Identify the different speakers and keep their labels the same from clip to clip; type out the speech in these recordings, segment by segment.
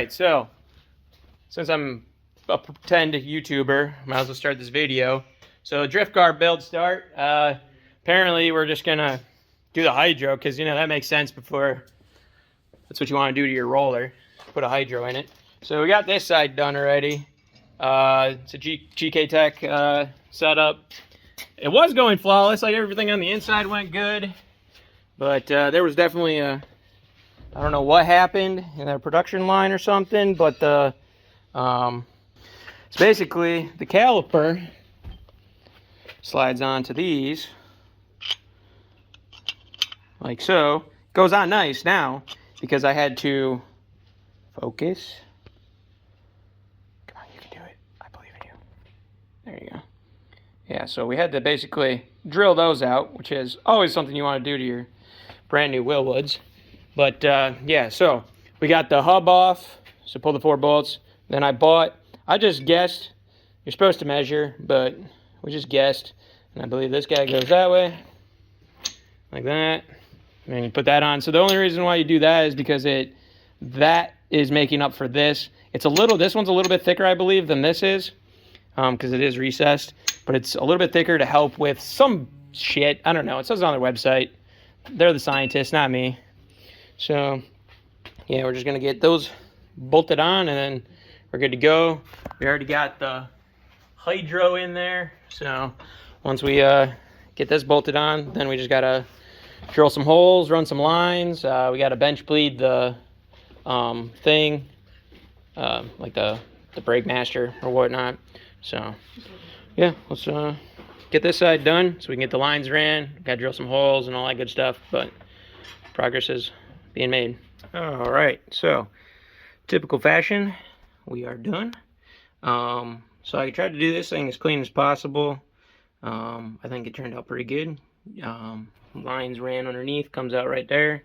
Speaker 1: Alright, so since I'm a pretend YouTuber, might as well start this video. So drift car build start. Apparently we're just gonna do the hydro because, you know, that makes sense before. That's what you want to do to your roller. Put a hydro in it. So we got this side done already. It's a GK Tech setup. It was going flawless, like everything on the inside went good. But there was definitely a, I don't know what happened in their production line or something, but the it's basically the caliper slides onto these like so. Goes on nice now because I had to focus. Come on, you can do it. I believe in you. There you go. Yeah, so we had to basically drill those out, which is always something you want to do to your brand new Willwoods. But yeah, so we got the hub off, so pull the 4 bolts. Then I just guessed, you're supposed to measure, but we just guessed. And I believe this guy goes that way, like that. And then you put that on. So the only reason why you do that is because that is making up for this. This one's a little bit thicker, I believe, than this is, because it is recessed. But it's a little bit thicker to help with some shit. I don't know. It says it on their website. They're the scientists, not me. So, yeah, we're just going to get those bolted on, and then we're good to go. We already got the hydro in there. So, once we get this bolted on, then we just got to drill some holes, run some lines. We got to bench bleed the thing, like the brake master or whatnot. So, yeah, let's get this side done so we can get the lines ran. Got to drill some holes and all that good stuff, but progress is being made. All right, so typical fashion, we are done. So I tried to do this thing as clean as possible. I think it turned out pretty good. Lines ran underneath, comes out right there.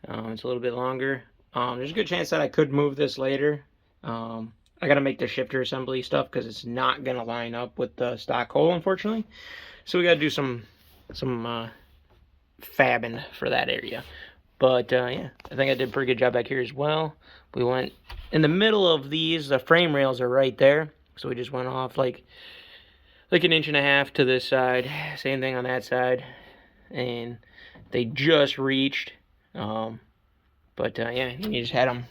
Speaker 1: It's a little bit longer. There's a good chance that I could move this later. I gotta make the shifter assembly stuff because it's not gonna line up with the stock hole, unfortunately. So we gotta do some fabbing for that area. But yeah, I think I did a pretty good job back here as well. We went in the middle of these. The frame rails are right there, so we just went off like 1.5 inches to this side. Same thing on that side, and they just reached. But yeah, you just had them.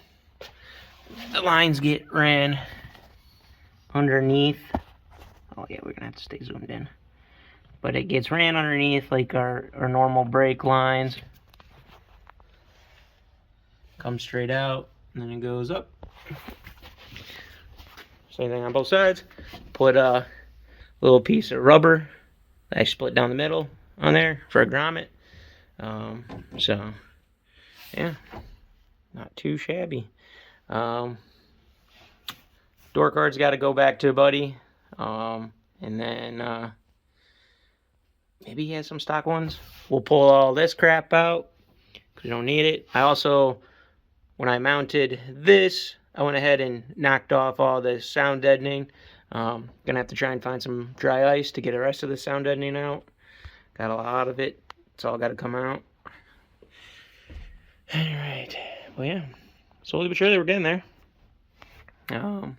Speaker 1: The lines get ran underneath. Oh yeah, we're gonna have to stay zoomed in. But it gets ran underneath like our normal brake lines. Comes straight out, and then it goes up. Same thing on both sides. Put a little piece of rubber that I split down the middle on there for a grommet. So yeah, not too shabby. Door card's got to go back to Buddy, and then maybe he has some stock ones. We'll pull all this crap out because we don't need it. I also, when I mounted this, I went ahead and knocked off all the sound deadening. Gonna have to try and find some dry ice to get the rest of the sound deadening out. Got a lot of it. It's all got to come out. All right. Well, yeah. Slowly but surely, we're getting there. Then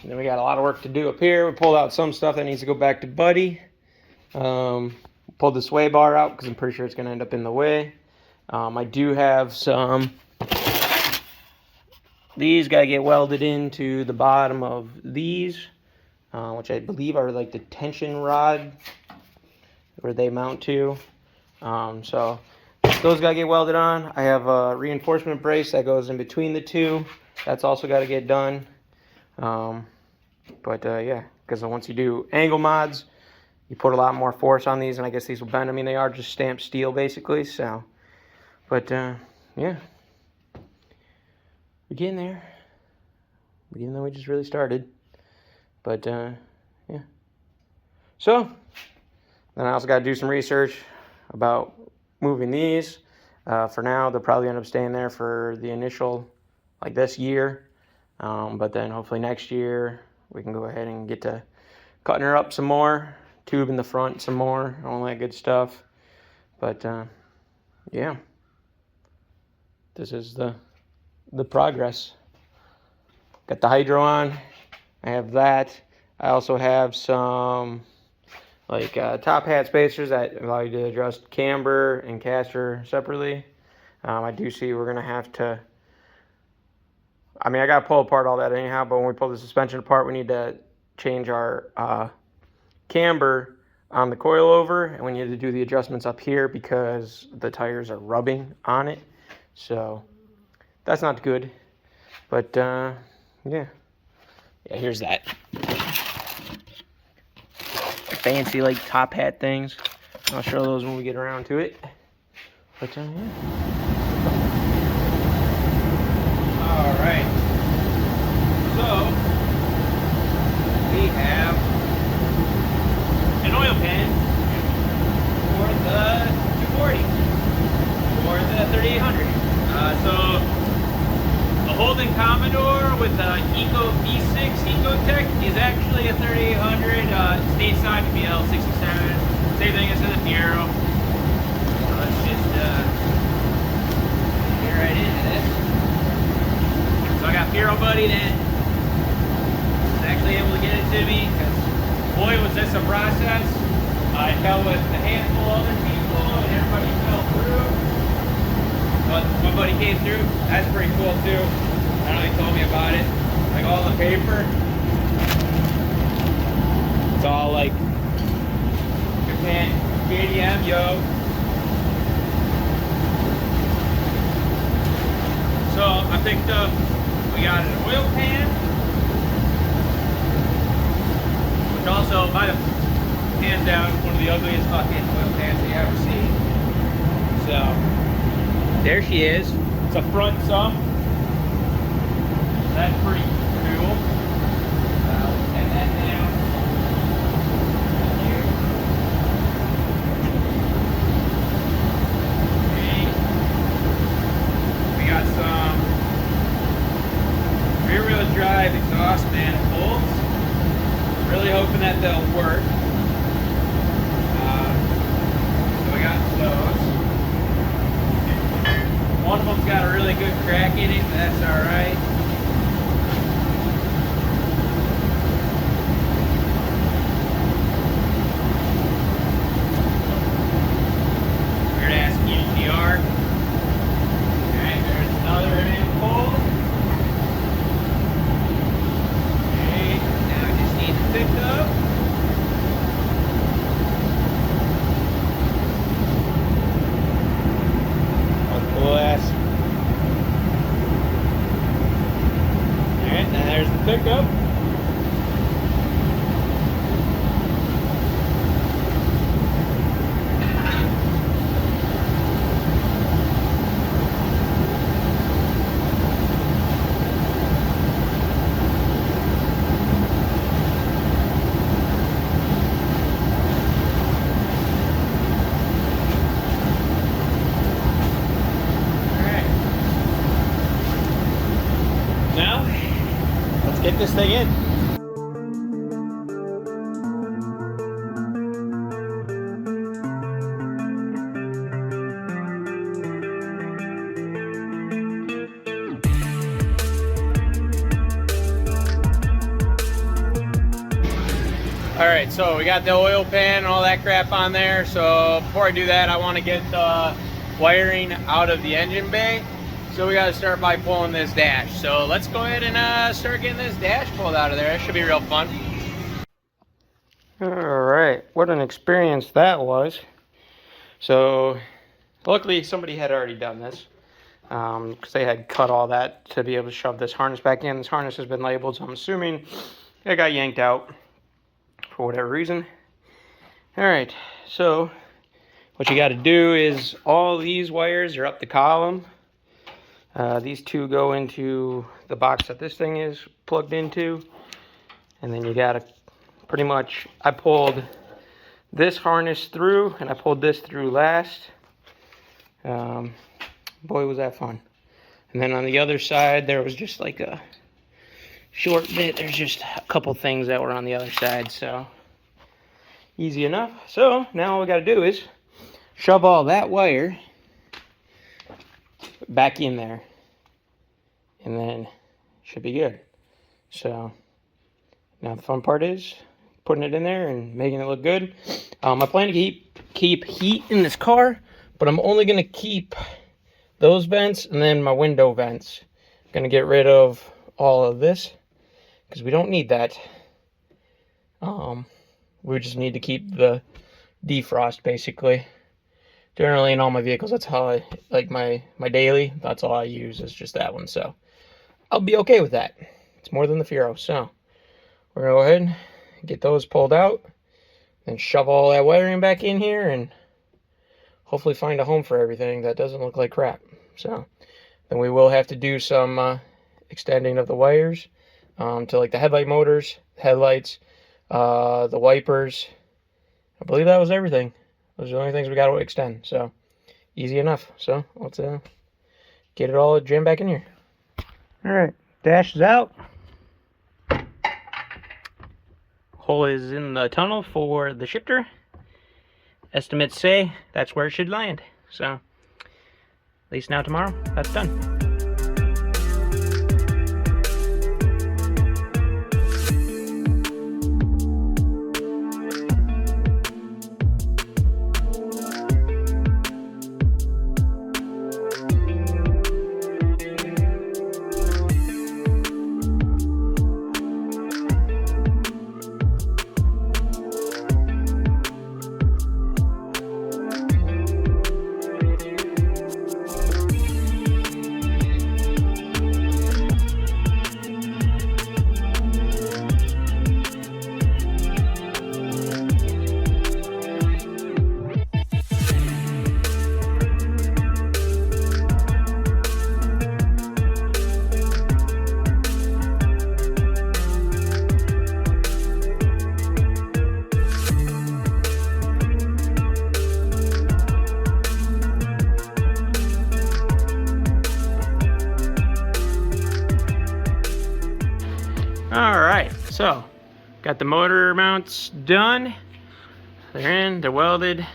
Speaker 1: we got a lot of work to do up here. We pulled out some stuff that needs to go back to Buddy. Pulled the sway bar out because I'm pretty sure it's going to end up in the way. I do have some. These got to get welded into the bottom of these, which I believe are like the tension rod where they mount to. So those got to get welded on. I have a reinforcement brace that goes in between the two. That's also got to get done. Yeah, because once you do angle mods, you put a lot more force on these, and I guess these will bend. I mean, they are just stamped steel, basically, so. But, yeah. We're getting there. Even though we just really started. But, yeah. So, then I also got to do some research about moving these. For now, they'll probably end up staying there for the initial, like this year. But then hopefully next year we can go ahead and get to cutting her up some more, tube in the front some more, all that good stuff. But yeah, this is the progress. Got the hydro on. I have that. I also have some like top hat spacers that allow you to adjust camber and caster separately. I do see we're going to have to, I mean, I got to pull apart all that anyhow, but when we pull the suspension apart, we need to change our camber on the coilover, and we need to do the adjustments up here because the tires are rubbing on it. So that's not good. But yeah, here's that. Fancy like top hat things. I'll show those when we get around to it. But yeah. All right. So we have an oil pan for the 240 or the 3800. So a Holden Commodore with the Eco V6 Ecotech is actually a 3800 stateside BL67. Same thing as the Fiero. So let's just get right into this. So I got Fiero Buddy that was actually able to get it to me because boy was this a process. I fell with a handful of other people and everybody fell through. But my buddy came through. That's pretty cool too. I don't know, he told me about it. Like all the paper. It's all like Japan, JDM, yo. So I picked up, we got an oil pan. Which also, by the hands down, one of the ugliest fucking oil pans that you ever see. So there she is. It's a front sump. That's pretty cool. And that down here. Okay. We got some rear-wheel drive exhaust manifolds. Really hoping that they'll work. So we got those. One of them's got a really good crack in it, but that's alright. Weird ass EGR. Okay, there's another manifold. Okay, now I just need to pick up. Glass. Alright, now there's the pickup. Get this thing in. Alright, so we got the oil pan and all that crap on there. So before I do that, I want to get the wiring out of the engine bay. So we got to start by pulling this dash. So let's go ahead and start getting this dash pulled out of there. That should be real fun. Alright, what an experience that was. So luckily somebody had already done this. Because they had cut all that to be able to shove this harness back in. This harness has been labeled, so I'm assuming it got yanked out for whatever reason. Alright, so what you got to do is all these wires are up the column. These two go into the box that this thing is plugged into. And then you got to pretty much, I pulled this harness through and I pulled this through last. Boy, was that fun. And then on the other side, there was just like a short bit. There's just a couple things that were on the other side, so easy enough. So now all we got to do is shove all that wire back in there, and then should be good. So now the fun part is putting it in there and making it look good. I plan to keep heat in this car, but I'm only going to keep those vents and then my window vents. I'm going to get rid of all of this because we don't need that. We just need to keep the defrost basically. Generally in all my vehicles, that's how I like my daily. That's all I use is just that one. So I'll be okay with that. It's more than the Fiero. So we're gonna go ahead and get those pulled out and shove all that wiring back in here and hopefully find a home for everything that doesn't look like crap. So then we will have to do some extending of the wires to like the headlight motors, headlights, the wipers. I believe that was everything. Those are the only things we got to extend. So easy enough. So let's get it all jammed back in here. All right, dash is out. Hole is in the tunnel for the shifter. Estimates say that's where it should land. So at least now tomorrow, that's done. Alright, so got the motor mounts done. They're in, they're welded,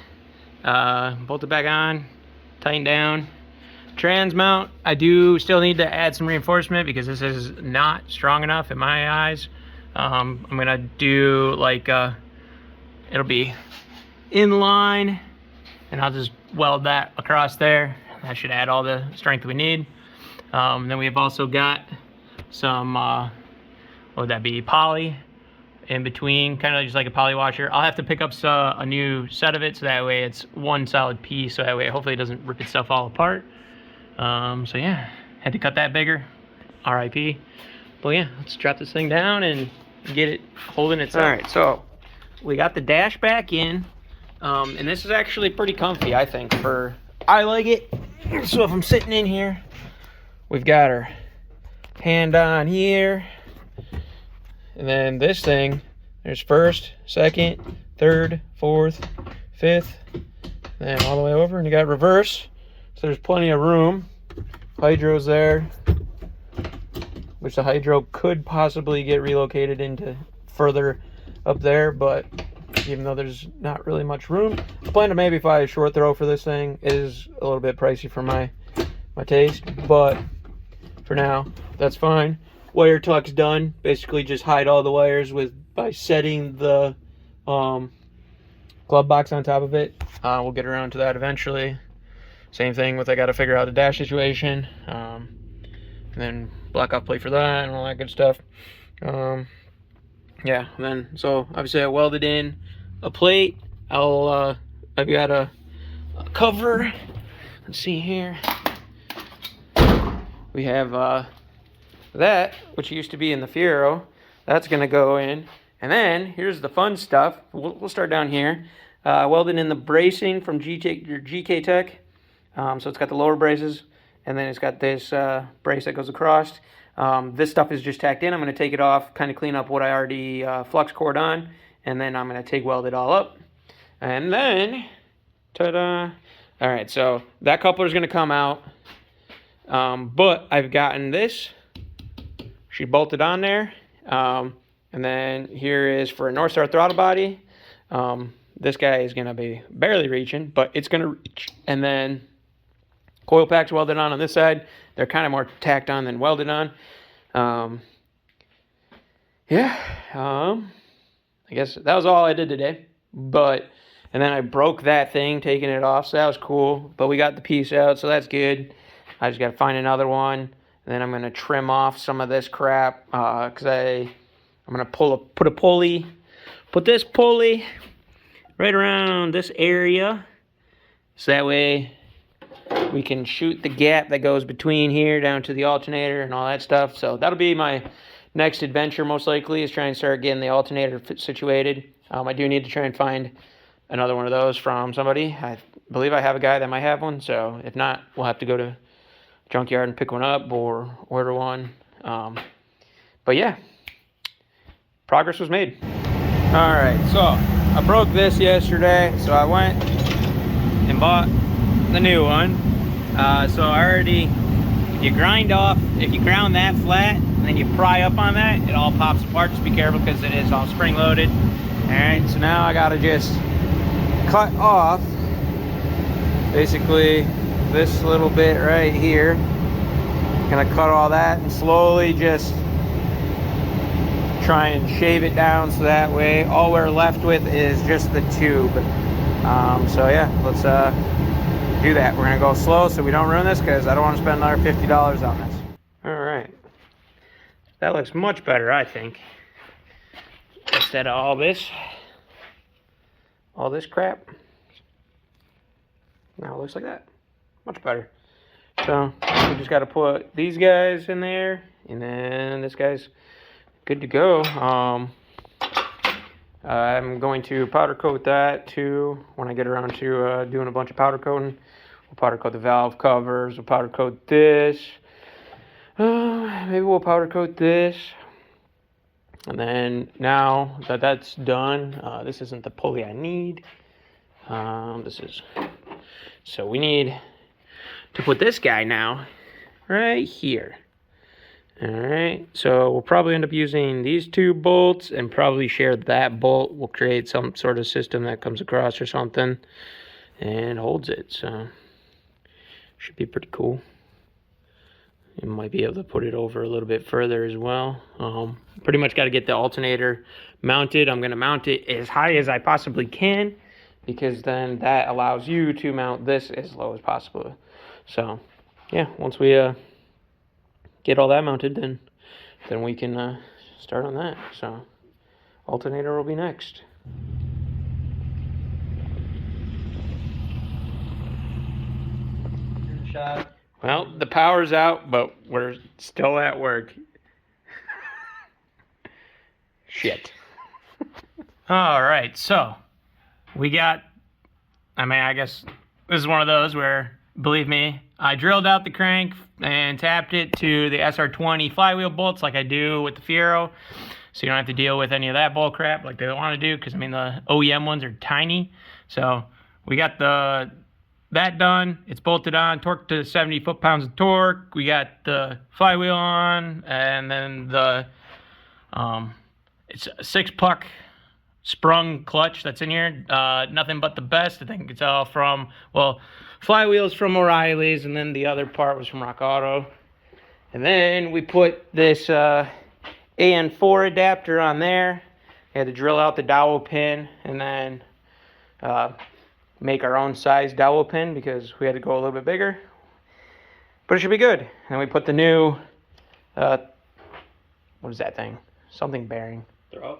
Speaker 1: bolted back on, tightened down. Trans mount, I do still need to add some reinforcement because this is not strong enough in my eyes. I'm gonna do like, it'll be in line, and I'll just weld that across there. That should add all the strength we need. Then we've also got some, what would that be, poly in between, kind of just like a poly washer. I'll have to pick up a new set of it so that way it's one solid piece, so that way hopefully it doesn't rip itself all apart. So yeah, had to cut that bigger, RIP. But yeah, let's drop this thing down and get it holding itself. All right, so we got the dash back in, and this is actually pretty comfy, I think, I like it. So if I'm sitting in here, we've got our hand on here, and then this thing, there's first, second, third, fourth, fifth, then all the way over, and you got reverse, so there's plenty of room. Hydro's there, which the hydro could possibly get relocated into further up there, but even though there's not really much room, I plan to maybe buy a short throw for this thing. It is a little bit pricey for my taste, but for now, that's fine. Wire tuck's done. Basically just hide all the wires by setting the glove box on top of it. We'll get around to that eventually. Same thing with I got to figure out the dash situation, and then block off plate for that and all that good stuff. Yeah, and then so obviously I welded in a plate. I've got a cover. Let's see here. We have that, which used to be in the Fiero. That's gonna go in, and then here's the fun stuff. We'll start down here. Welded in the bracing from GK Tech. So it's got the lower braces, and then it's got this brace that goes across. This stuff is just tacked in. I'm going to take it off, kind of clean up what I already flux cored on, and then I'm going to TIG weld it all up. And then, ta-da! All right, so that coupler is going to come out, but I've gotten this. She bolted on there, and then here is for a North Star throttle body. This guy is going to be barely reaching, but it's going to reach. And then coil packs welded on this side. They're kind of more tacked on than welded on. yeah, I guess that was all I did today. And then I broke that thing, taking it off, so that was cool. But we got the piece out, so that's good. I just got to find another one. And then I'm going to trim off some of this crap, because I'm going to put this pulley right around this area. So that way we can shoot the gap that goes between here down to the alternator and all that stuff. So that'll be my next adventure, most likely, is try and start getting the alternator situated. I do need to try and find another one of those from somebody. I believe I have a guy that might have one. So if not, we'll have to go to junkyard and pick one up or order one. But yeah, progress was made. All right, so I broke this yesterday, so I went and bought the new one. So I already, if you ground that flat and then you pry up on that, it all pops apart. Just be careful because it is all spring loaded. All right, so now I gotta just cut off basically this little bit right here. Gonna cut all that and slowly just try and shave it down so that way all we're left with is just the tube. So yeah, let's do that. We're gonna go slow so we don't ruin this because I don't want to spend another $50 on this. All right, that looks much better, I think, instead of all this crap. Now it looks like that, much better. So we just got to put these guys in there, and then this guy's good to go. I'm going to powder coat that too when I get around to doing a bunch of powder coating. We'll powder coat the valve covers. We'll powder coat this. Maybe we'll powder coat this. And then now that that's done, this isn't the pulley I need. This is. So we need to put this guy now right here. All right, so we'll probably end up using these two bolts and probably share that bolt. We'll create some sort of system that comes across or something and holds it. So should be pretty cool. You might be able to put it over a little bit further as well. Pretty much got to get the alternator mounted. I'm going to mount it as high as I possibly can because then that allows you to mount this as low as possible. So yeah, once we get all that mounted, then we can start on that. So alternator will be next. Well, the power's out, but we're still at work. Shit. All right, so we got, I guess this is one of those where, believe me, I drilled out the crank and tapped it to the s13 flywheel bolts like I do with the Fiero. So you don't have to deal with any of that bull crap like they want to do, because I mean the OEM ones are tiny. So we got that done. It's bolted on, torqued to 70 foot-pounds of torque. We got the flywheel on, and then it's a 6-puck sprung clutch that's in here. Nothing but the best. I think it's all from, well, flywheels from O'Reilly's, and then the other part was from Rock Auto. And then we put this AN4 adapter on there. We had to drill out the dowel pin and then make our own size dowel pin because we had to go a little bit bigger. But it should be good. And we put the new, what is that thing? Something bearing.
Speaker 2: Throw?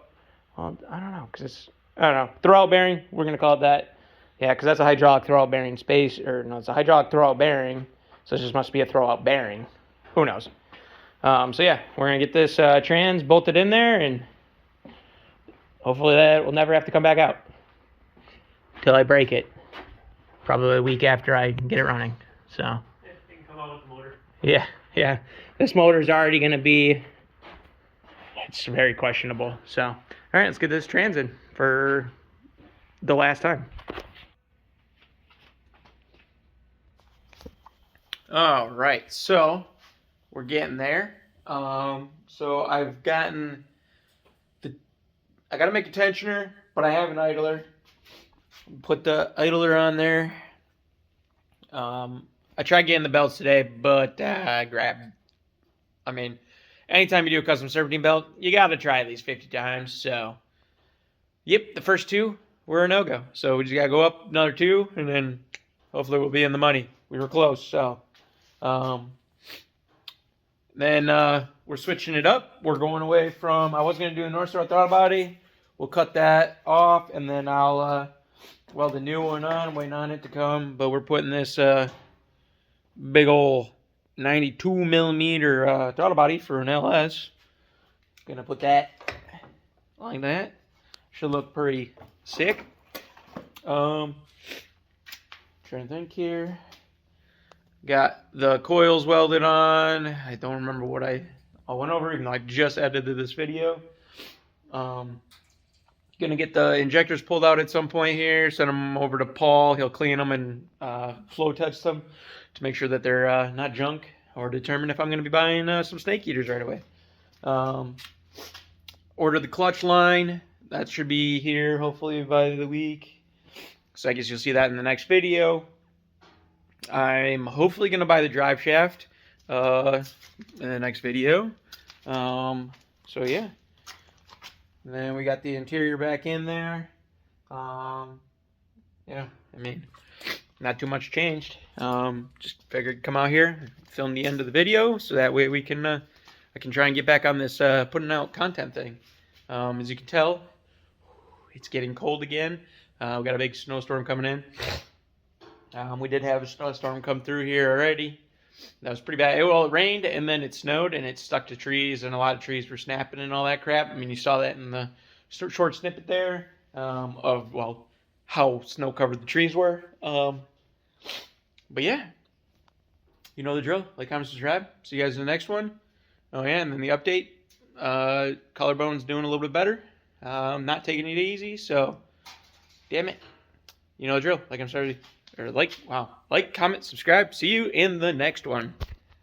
Speaker 1: Well, I don't know, throwout bearing. We're going to call it that. Yeah, because that's a hydraulic throwout bearing space, or no, it's a hydraulic throwout bearing, so this just must be a throwout bearing. Who knows? So yeah, we're going to get this trans bolted in there, and hopefully that will never have to come back out till I break it. Probably a week after I get it running. So.
Speaker 2: Yeah, you can come out with the motor.
Speaker 1: Yeah. This motor's already going to be, it's very questionable. So, all right, let's get this trans in for the last time. All right, so we're getting there. So I've gotten I gotta make a tensioner, but I have an idler. Put the idler on there. I tried getting the belts today, but anytime you do a custom serpentine belt, you got to try at least 50 times. So, yep, the first 2 were a no-go. So we just got to go up another 2, and then hopefully we'll be in the money. We were close. So, then we're switching it up. We're going away from, I was going to do a North Star throttle body. We'll cut that off, and then I'll weld the new one on, waiting on it to come. But we're putting this big ol' 92 millimeter throttle body for an LS. Gonna put that like that. Should look pretty sick. Trying to think here. Got the coils welded on. I don't remember what I went over, even though I just edited this video. Gonna get the injectors pulled out at some point here. Send them over to Paul. He'll clean them and flow test them to make sure that they're not junk, or determine if I'm gonna be buying some snake eaters right away. Order the clutch line. That should be here hopefully by the week. So I guess you'll see that in the next video. I'm hopefully going to buy the drive shaft in the next video. So yeah. And then we got the interior back in there. Yeah, I mean, not too much changed. Just figured come out here, film the end of the video, so that way we can I can try and get back on this putting out content thing. As you can tell, it's getting cold again. We got a big snowstorm coming in. We did have a snowstorm come through here already. That was pretty bad. Well, it rained and then it snowed and it stuck to trees, and a lot of trees were snapping and all that crap. I mean, you saw that in the short snippet there of, well, how snow covered the trees were. But yeah, you know the drill. Like, comment, subscribe. See you guys in the next one. Oh yeah, and then the update. Collarbone's doing a little bit better. I'm not taking it easy, so damn it. You know the drill. Like, I'm sorry. Or like, comment, subscribe. See you in the next one.